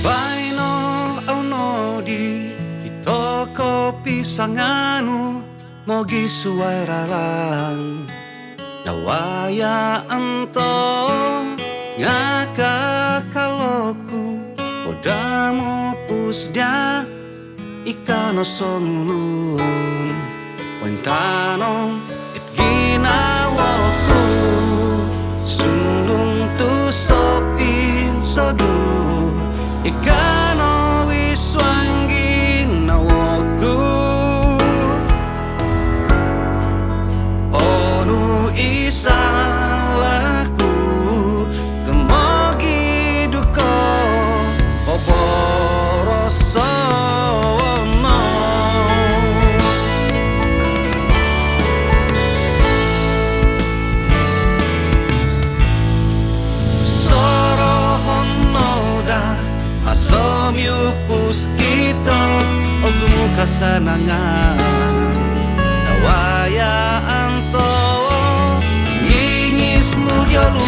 Baino au nodi kitoko pisanganu mogi suai ralang nawaya anto ngaka kaloku odamu pusda ikano songulun pointanong it ginawaku sulung tu sopin sodu ikano wiswangi nawaku onu isalaku temogi duko oboroso Somyupus kita ogumu kasanangan nawaya anto ngingis mu diolu